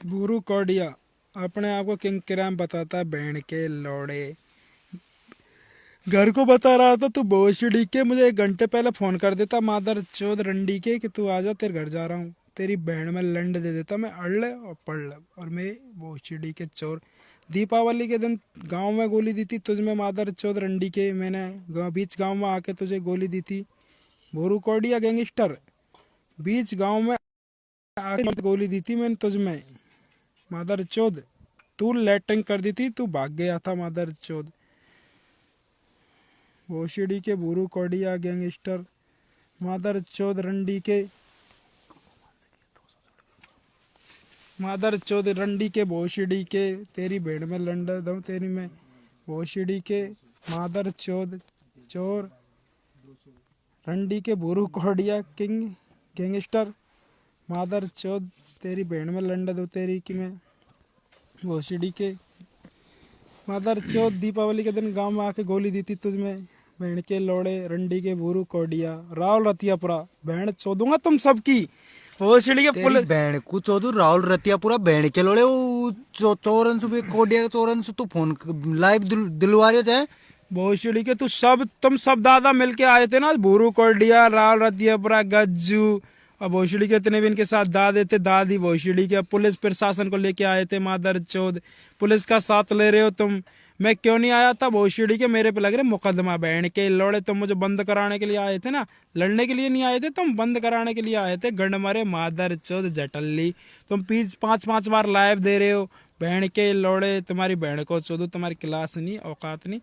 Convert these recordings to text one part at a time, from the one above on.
गुरु कोडिया अपने आप को किंग किराम बताता है, बैंड के लौड़े। घर को बता रहा था तू भोसड़ी के, मुझे 1 घंटे पहले फोन कर देता मादर चौध रंडी के कि तू आजा, तेरे घर जा रहा हूँ। तेरी बहन में लंड दे देता मैं, अड़ ले और पढ़ ले। और मैं भोसड़ी के चोर। दीपावली के दिन गांव में गोली दी थी तुझ में मादर चौध रंडी के, मैंने बीच गांव में आके तुझे गोली दी थी। भोरू कोडिया गैंगस्टर, बीच गांव में आके गोली दी थी मैंने तुझ में मादर चौध। तू लेटरिंग कर दी थी, तू भाग गया था मादर चौध। भोसड़ी के भूरू कोडिया गैंगस्टर, मादर चौध रंडी के, मादर चौध रंडी के भोसड़ी के। तेरी भेड़ में लंडा दूं तेरी मैं, भोसड़ी के मादर चौध चोर रंडी के भूरू कोडिया किंग गैंगस्टर, मादर चौध तेरी भेड़ में लंडा दूं तेरी की मैं, भोसड़ी के मादर चौथ। दीपावली के दिन गांव में आके गोली दी थी तुझ में, बहन के लोड़े रंडी के भूरू कोडिया। राहुल रतियापुरा बहन चोदूंगा तुम सबकी, भोसड़ी के तेरी पुलिस। बहन को चौधरी राहुल रतियापुरा बहन के लोड़े वो चौरन सुबह कोडिया चौरन से तू फोन लाइव दिलवा रहे चाहे भोसड़ी के तू सब, तुम सब दादा मिलके आए थे ना, भूरू कोडिया राहुल रतियापुरा गज्जू और भोसड़ी के इतने भी इनके साथ दादे थे दादी। भोसड़ी के पुलिस प्रशासन को लेके आए थे मादर चौध, पुलिस का साथ ले रहे हो तुम। मैं क्यों नहीं आया था भोसड़ी के, मेरे पे लग रहे मुकदमा। बहन के लौड़े तुम मुझे बंद कराने के लिए आए थे ना, लड़ने के लिए नहीं आए थे तुम, बंद कराने के लिए आए थे। गंड मारे मादर चौध जटल्ली, तुम 5-5 बार लाइव दे रहे हो। बहन के लौड़े तुम्हारी बहन को चौधो, तुम्हारी क्लास नहीं औकात नहीं।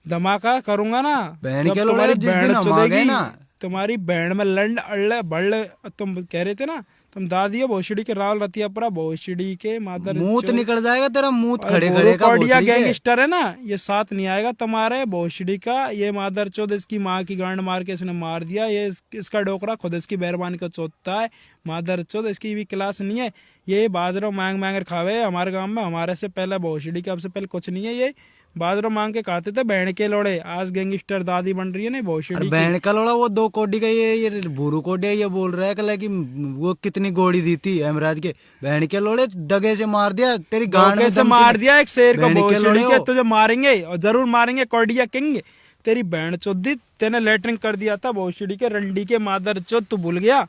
धमाका करूंगा ना बहन जब के लोड़े तुम्हारी जिस बहन दिन हम आ गए चुदेगी, ना तुम्हारी बहन में लंड अड़ले बड़ले। तुम कह रहे थे ना तुम दादी हो भोसड़ी के राहुल रतियापुरा, भोसड़ी के मादर मुंह निकल जाएगा तेरा, मुंह और खड़े भोरू खड़े का कोडिया भोसड़ी के। गैंगस्टर है ना, ये साथ नहीं आएगा तुम्हारे भोसड़ी का। ये मादर चौध इसकी माँ की गांड मार के इसने मार दिया। ये इसका डोकरा खुद इसकी मेहरबानी को चोतता है। मादर चौध इसकी भी क्लास नहीं है। ये बाजरो मांग मांग कर खावे हमारे गांव में, हमारे से पहले भोसड़ी के, अब से पहले कुछ नहीं है। ये बाजरो मांग के खाते थे बहन के लोड़े, आज गैंगस्टर दादी बन रही है ना और भोसड़ी की। बहन का लोड़ा वो 2 कोडी का ये भूरू कोडिया ये बोल रहा है कि वो कितनी गोली दी थी हेमराज के। बहन के लोड़े डगे से मार दिया तेरी गांड धोखे में से दम मार दिया एक शेर को बहन के भोसड़ी लोड़े के, हो। तुझे मारेंगे और जरूर मारेंगे कोडिया किंग। तेरी बहन चौधी, तेने लेटरिंग कर दिया था भोसड़ी के रंडी के मादर चौथ, तू भूल गया।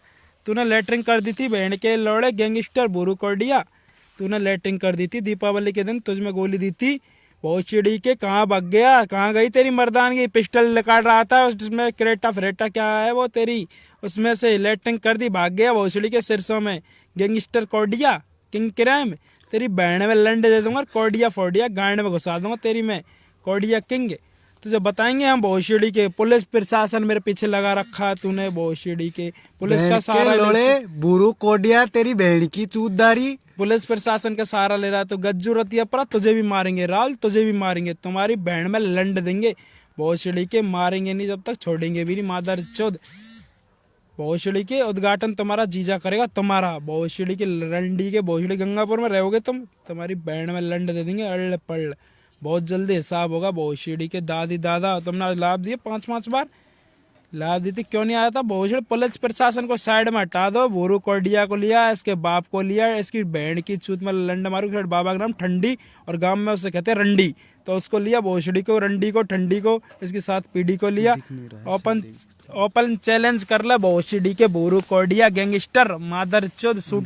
तूने लेटरिंग कर दी थी बहन के लोड़े गैंगस्टर भूरू कोडिया, तूने लेटरिंग कर दी थी। दीपावली के दिन तुझ में गोली दी थी भोसड़ी के। कहाँ भाग गया, कहाँ गई तेरी मर्दानगी। पिस्टल निकाल रहा था उसमें, क्रेटा फ्रेटा क्या है वो तेरी, उसमें से लेटरिंग कर दी, भाग गया भोसड़ी के सिरसों में। गैंगस्टर कोडिया किंग क्राइम, तेरी बहन में लंड दे दूंगा, कोडिया फोडिया गांड में घुसा दूंगा तेरी मैं, कोडिया किंग। तुझे बताएंगे हम भोसड़ी के। पुलिस प्रशासन मेरे पीछे लगा रखा है तूने भोसड़ी के, पुलिस बहन का के सहारा लोड़े भूरू कोडिया तेरी बहन की चूतदारी। पुलिस प्रशासन का सहारा ले रहा है तो गज्जू रतियापुरा तुझे भी मारेंगे, राल तुझे भी मारेंगे, तुम्हारी बहन में लंड देंगे भोसड़ी के। मारेंगे नहीं जब तक, छोड़ेंगे भी नहीं मादर चौध। भोसड़ी के उद्घाटन तुम्हारा जीजा करेगा, तुम्हारा भोसड़ी के रंडी के। भोसड़ी गंगापुर में रहोगे तुम, तुम्हारी बहन में लंड दे देंगे अड़ पड़। बहुत जल्दी हिसाब होगा भोसड़ी के दादी दादा। तुमने लाभ दिए 5-5 बार, लाभ दी थी क्यों नहीं आया था भोसड़ी। पुलिस प्रशासन को साइड में हटा दो। भूरू कोडिया को लिया, इसके बाप को लिया, इसकी बहन की चूत में लंड मारू। फिर बाबा का नाम ठंडी और गांव में उसे कहते हैं रंडी, तो उसको लिया भोसड़ी को, रंडी को, ठंडी को, इसके साथ पीढ़ी को लिया। ओपन ओपन चैलेंज कर ला भोसड़ी के भूरू कोडिया गैंगस्टर मादर चौध सूट।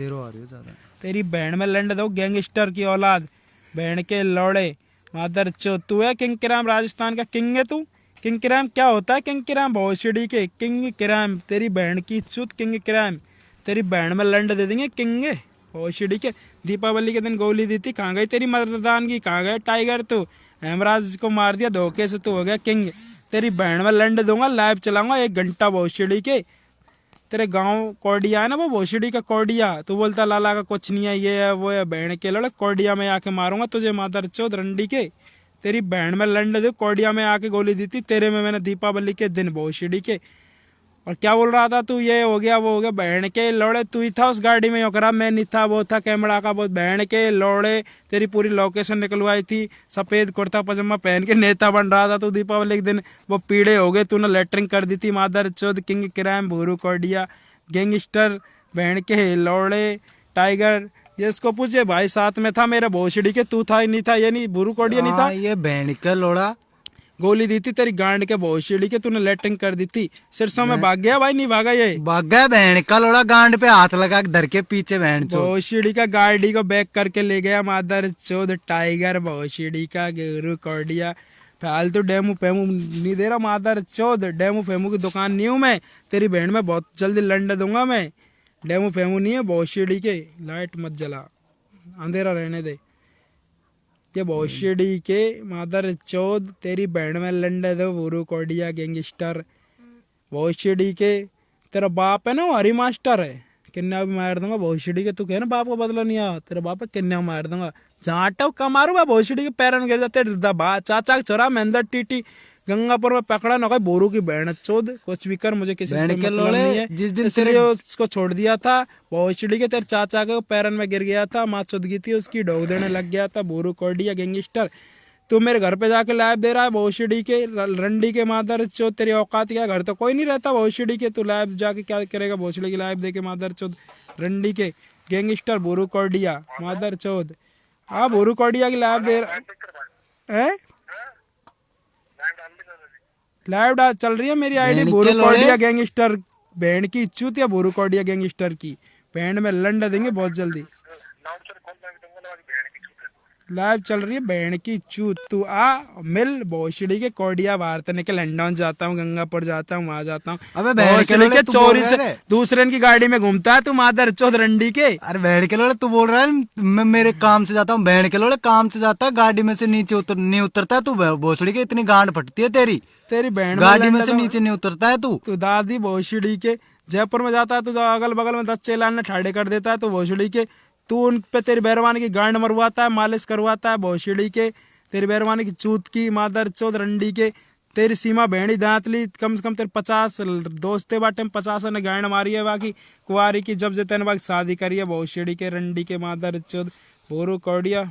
तेरी बहन में लंड दो गैंगस्टर की औलाद, बहन के लौड़े मादर चौध। तू है किंग किराम, राजस्थान का किंग है तू। किंग किराम क्या होता है किंग किराम, भोसड़ी के किंग किराम, तेरी बहन की चूत किंग किराम, तेरी बहन में लंड दे देंगे किंग भोसड़ी के। दीपावली के दिन गोली दी थी, कहाँ गई तेरी मर्दानगी, कहाँ गए टाइगर तू। हेमराज को मार दिया धोखे से, तू हो गया किंग। तेरी बहन में लंड दूंगा, लाइव चलाऊंगा 1 घंटा भोसड़ी के। तेरे गांव कोडिया है ना वो भोसड़ी का कोडिया, तू बोलता लाला का कुछ नहीं है, ये है वो है, बहन के लड़े कोडिया में आके मारूंगा तुझे मादर चौध रंडी के। तेरी बहन में लंड दे, कोडिया में आके गोली दी थी तेरे में मैंने दीपावली के दिन भोसड़ी के। और क्या बोल रहा था तू, ये हो गया वो हो गया, बहन के लोड़े तू ही था उस गाड़ी में योकरा, मैं नहीं था, वो था कैमरा का वो। बहन के लोड़े तेरी पूरी लोकेशन निकलवाई थी, सफेद कुर्ता पजामा पहन के नेता बन रहा था तू दीपावली के दिन। वो पीड़े हो गए, तूने लेटरिंग कर दी थी मादर चौध किंग क्राइम भूरू कोडिया गैंगस्टर बहन के लोड़े टाइगर। ये इसको पूछे भाई साथ में था मेरे भोसड़ी के, तू था नहीं था, ये नहीं बुरु कोडिया नहीं था। हाँ, ये बहन का लोड़ा गोली दी थी तेरी गांड के भोसड़ी के, तूने लेटरिंग कर दी थी। सिरसों में भाग गया भाई, नहीं भागा ये। भाग गया बहन का लोड़ा, गांड पे हाथ लगा के धर के पीछे बहन चो। भोसड़ी का गाड़ी को बैक करके ले गया मादर चौध टाइगर भोसड़ी का गुरु कोडिया। फालतू डेमो फेमू नहीं दे रहा मादर चौध, डेमो फेमू की दुकान नहीं हूँ मैं, तेरी बहन में बहुत जल्दी लंड दूंगा मैं। डेमो फेमू नहीं है भोसड़ी के, लाइट मत जला, अंधेरा रहने दे। ये भोसड़ी के मादर चौध, तेरी बहन में लंड दो गुरु कोडिया गैंगस्टर। भोसड़ी के तेरा बाप है ना वो हरी मास्टर है, किन्ना भी मार दूंगा भोसड़ी के। तू कह ना बाप का बदला नहीं आ, तेरा बाप है किन्ना मार दूंगा। झाटा का मारूंगा भोसड़ी के पैर में गिर जाते चाचा का छोरा महेंद्र टीटी गंगापुर में पकड़ा ना कोई बोरू की बहन चोद। कुछ भी कर, मुझे किसी से कोई मतलब नहीं है। जिस दिन इसलिए उसको छोड़ दिया था। भोसड़ी के तेरे चाचा के पैरन में गिर गया था, माँ चुद गई थी उसकी, डोग देने लग गया था बोरू कोडिया गैंगस्टर। तू मेरे घर पे जाके लैब दे रहा है भोसड़ी के रंडी के मादर चौथ, तेरी औकात क्या? घर तो कोई नहीं रहता भोसड़ी के, तू लैब जाके क्या करेगा भोसड़ी की लैब दे के मादर चौथ रंडी के गैंगस्टर बोरू कोडिया मादर चौथ। हाँ बोरू कोडिया की लैब दे रहा है। लाइव डाल चल रही है मेरी आईडी बोरू कोडिया गैंगस्टर। बैंड की चूतिया बोरू कोडिया गैंगस्टर की, बैंड में लंड देंगे बहुत जल्दी। लाइव चल रही है बैंड की चूत। तू आ मिल भोसड़ी के कोडिया वार्तने के लंडन जाता हूँ, गंगापुर जाता हूँ, वहां जाता हूँ। अबे भोसड़ी के चोरी से दूसरे की गाड़ी में घूमता है तू मादर चौथ रंडी के। अरे बैंड के लोड़े, तू बोल रहा है मैं मेरे काम से जाता हूँ। बैंड के लोड़े काम से जाता है, गाड़ी में से नीचे नहीं उतरता है तू। भोसड़ी के इतनी गांड फटती है तेरी, तेरी बहन गाड़ी में से नीचे नहीं उतरता है तू। तू दादी भोसड़ी के जयपुर में जाता है तो अगल बगल में 10 चेलान ठाड़े कर देता है तो भोसड़ी के। तू उन पे तेरी बैरवानी की गांड मरवाता है, मालिश करवाता है भोसड़ी के। तेरी बैरवानी की चूत की मादर चौथ रंडी के। तेरी सीमा भेड़ी दांतली कम से कम तेरे 50 दोस्ते बाटे में 50 ने गांड मारी है बाकी कुआरी की, जब से तेने बाकी शादी करी है भोसड़ी के रंडी के मादर चौथ बोरू कोडिया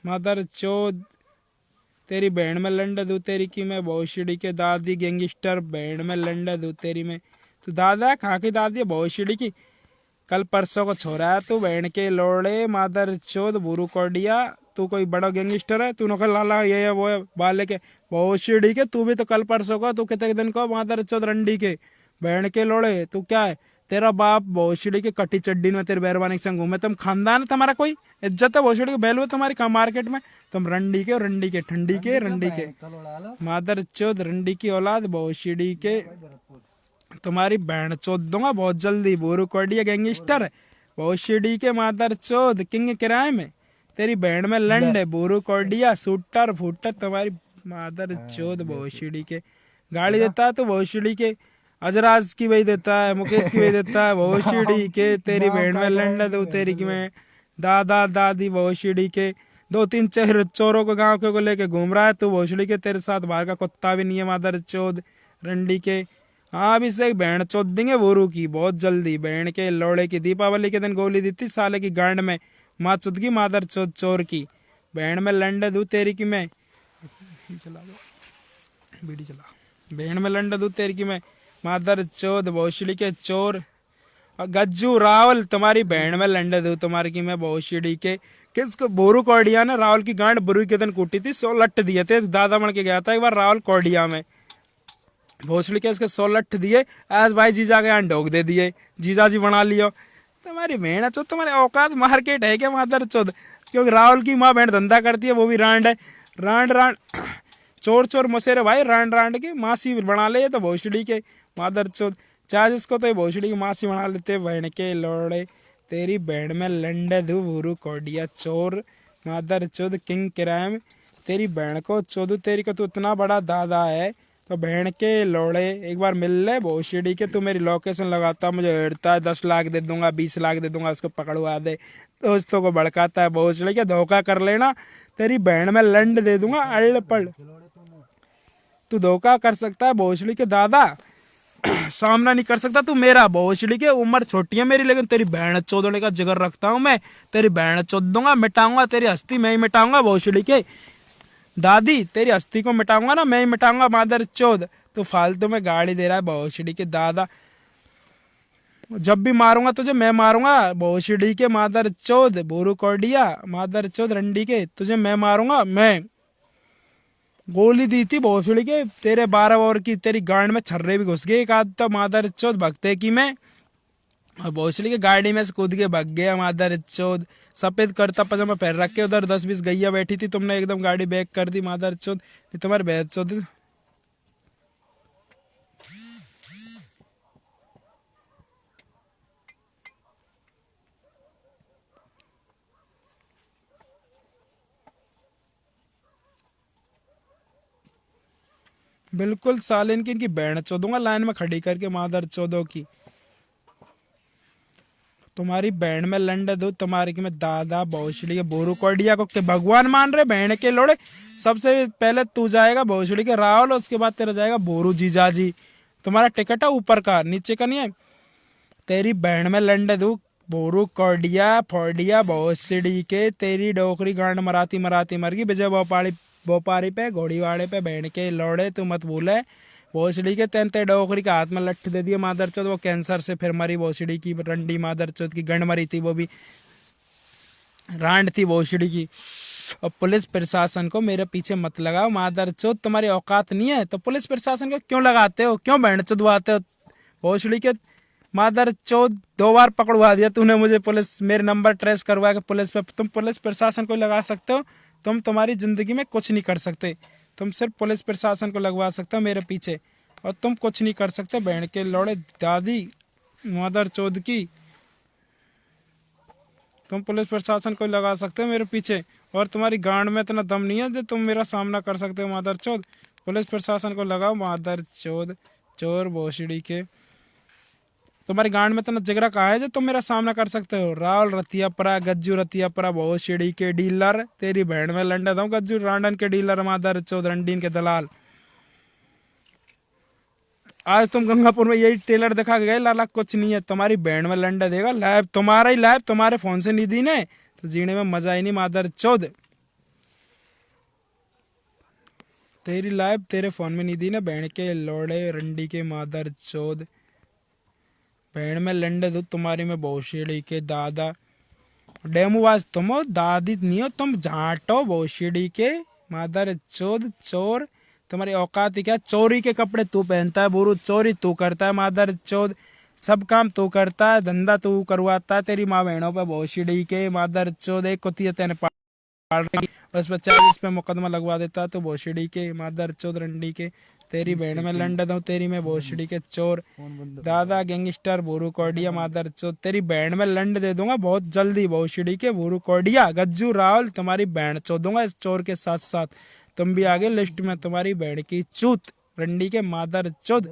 मादर चौथ। तेरी बहन में लंड दू तेरी की मैं भोसड़ी के दादी गैंगस्टर, बहन में लंड दू तेरी में। तू दादा खा के दादी है भोसड़ी की, कल परसों को छोरा है तू बहन के लोड़े मादर चौथ बुरु कोडिया। तू कोई बड़ा गैंगस्टर है? तू नकल लाला ये है वो है बाले के भोसड़ी के। तू भी तो कल परसों का, तू कितने दिन को मादर चौथ रंडी के बहन के लोड़े। तू क्या है? तेरा बाप भोसड़ी के कटी चड्डी में तेरे बैरवानी के संग घूमे। तुम खानदान है तुम्हारा, कोई इज्जत है भोसड़ी के बैलू है तुम्हारी कहाँ मार्केट में? तुम रंडी के और रंडी के ठंडी के रंडी के मादर चौथ रंडी की औलाद भोसड़ी के। तुम्हारी बहन चौथ दूंगा बहुत जल्दी बोरू कोडिया गैंगस्टर भोसड़ी के मादर चौथ किंग किराए में। तेरी बहन में लंड है बोरू कोडिया शूटर फूटर तुम्हारी मादर चौथ भोसड़ी के। गाड़ी देता है तो भोसड़ी के अजराज की वही देता है, मुकेश की वही देता है भोसड़ी के। तेरी बहन में लंड दो तेरी की मैं दादा दादी भोसड़ी के। 2-3 चोरों को गांव के को लेके घूम रहा है तू भोसड़ी के, तेरे साथ बाहर का कुत्ता भी नहीं है मादर चौथ रंडी के। हाँ अभी से बहन चौथ देंगे बोरू की बहुत जल्दी। बहन के लोड़े की दीपावली के दिन गोली दी थी साले की गांड में, माँ चुद की मादर चौथ चोर की। बहन में लंड दू तेरी की मैं बीड़ी चला। बहन में लंड दू तेरी की मैं मादर चौथ भोसड़ी के चोर। गज्जू रावल तुम्हारी बहन में लंड दू तुम्हारी की मैं भोसड़ी के। किसको बोरू कोडिया ने रावल की गांड बुरू के दिन कूटी थी, 100 लट्ट दिए थे। दादा बन के गया था एक बार रावल कोडिया में, भोसड़ी के उसके 100 लट्ठ दिए। आज भाई जीजा के यहाँ ढोक दे दिए, जीजा जी बना लियो। तुम्हारी बहन चौथ तुम्हारे औकात मार्केट है क्या मादर चौथ? क्योंकि राहुल की माँ बहन धंधा करती है, वो भी रांड है। रांड रांड चोर चोर मसेरे भाई रांड रांड के मासी बना ले तो भोसड़ी के मादर चौथ। चाहे जिसको तो भोसड़ी की मासी बना लेते बहन के लोड़े। तेरी बहन में लंड धू भूरू कोडिया चोर मादर चौथ किंग किराए। तेरी बहन को चौधू तेरी को तू इतना बड़ा दादा है तो बहन के लोड़े एक बार मिल ले भोसड़ी के। तू मेरी लोकेशन लगाता मुझे हेड़ता है, 10 लाख दे दूंगा 20 लाख दे दूंगा, उसको पकड़वा दे। दोस्तों को भड़काता है भोसड़ी के, धोखा कर लेना तेरी बहन में लंड दे दूंगा अड़ पड़। तू धोखा कर सकता है भोसड़ी के दादा, सामना नहीं कर सकता तू मेरा। भोसड़ी के उम्र छोटी है मेरी, लेकिन तेरी बहन चौधने का जिगर रखता हूँ मैं। तेरी बहन चौध दूंगा, मिटाऊंगा तेरी हस्ती मैं ही मिटाऊंगा भोसड़ी के दादी। तेरी हस्ती को मिटाऊंगा ना मैं ही मिटाऊंगा मादर चौध। तो फालतू में गाड़ी दे रहा है भोसड़ी के दादा। जब भी मारूंगा तुझे मैं मारूंगा भोसड़ी के मादर चौध बोरू कोडिया मादर चौध रंडी के तुझे मैं मारूंगा मैं गोली दी थी भोसड़ी के तेरे 12 ओवर की तेरी गांड में छर्रे भी घुस गए एक आध तो मादर चौध भगते की मैं और भोसड़ी के गाड़ी में से कूद के भाग गया मादर चौध सफेद करता पजामा पहन रख के उधर 10-20 गैया बैठी थी तुमने एकदम गाड़ी बैक कर दी मादर चौध तुम्हारे भैंस चौध बिल्कुल साले इनकी बैंड चौदूंगा लाइन में खड़ी करके मादर चौदों की तुम्हारी बैंड में लंड दो तुम्हारे की मैं दादा भोसड़ी के बोरू कोडिया को के भगवान मान रहे बैंड के लोड़े सबसे पहले तू जाएगा भोसड़ी के रावल उसके बाद तेरा जाएगा बोरू जीजाजी तुम्हारा टिकट है ऊपर का नीचे का नहीं है तेरी बैंड में लंड दो बोरू कोडिया फोडिया भोसड़ी के तेरी डोकरी गांड मराती मराती मर गई विजय भोपारी पे घोड़ीवाड़े पे बैंड के लौड़े तू मत भूले भोसड़ी के तेन डोकरी के हाथ में लठ दे दिया मादर चौथ वो कैंसर से फिर मरी भोसड़ी की रंडी मादर चौथ की गंड मरी थी वो भी रांड थी भोसड़ी की और पुलिस प्रशासन को मेरे पीछे मत लगाओ मादर चौथ तुम्हारी औकात नहीं है तो पुलिस प्रशासन को क्यों लगाते हो क्यों बैंड चुदवाते हो भोसड़ी के मादर चौथ 2 बार पकड़वा दिया तूने मुझे पुलिस मेरे नंबर ट्रेस करवा के पुलिस पे तुम पुलिस प्रशासन को लगा सकते हो तुम तुम्हारी जिंदगी में कुछ नहीं कर सकते तुम सिर्फ पुलिस प्रशासन को लगवा सकते हो मेरे पीछे और तुम कुछ नहीं कर सकते बहन के लौड़े दादी मादर चौथ की तुम पुलिस प्रशासन को लगा सकते हो मेरे पीछे और तुम्हारी गांड में इतना दम नहीं है जो तुम मेरा सामना कर सकते हो मादर चौथ पुलिस प्रशासन को लगाओ मादर चौथ चोर भोसड़ी के तुम्हारी गांड में इतना जिगरा कहाँ है जो तुम मेरा सामना कर सकते हो रावल रतियापरा गज्जू रतियापरा भोसड़ी के डीलर तेरी बहन में लंडा था गज्जू रांडन के डीलर मादर चौथ रंडीन के दलाल आज तुम गंगापुर में यही टेलर दिखा के गए लाला कुछ नहीं है तुम्हारी बैंड में लंडा देगा लैब तुम्हारा ही लैब तुम्हारे फोन से नहीं दी ने तो जीने में मजा ही नहीं मादर चौथ तेरी लैब तेरे फोन में नहीं दी ना बैंड के लोड़े रंडी के मादर चौथ बैंड में लंडे दो तुम्हारी में भोसड़ी के दादा डेमुवाज तुम हो दादी नहीं हो तुम झाटो भोसड़ी के मादर चौथ चोर तुम्हारी औकात ही क्या चोरी के कपड़े तू पहनता है बुरु चोरी तू करता है मादर चौथ सब काम तू करता है धंधा तू करवाता है तेरी माँ बहनों पे भोसड़ी के मादर चौथ एक कुतिया तेने पाल रही उस पर 40 पे मुकदमा लगवा देता तो भोसड़ी के मादर चौथ रंडी के तेरी बहन में लंड दूं तेरी में भोसड़ी के चोर दादा गैंगस्टर बोरू कोडिया मादर चौथ तेरी बहन में लंड दे दूंगा बहुत जल्दी भोसड़ी के बोरू कोडिया गज्जू रावल तुम्हारी बहन चो दूंगा इस चोर के साथ साथ तुम भी आगे लिस्ट में तुम्हारी बहन की चूत रंडी के मादर चौथ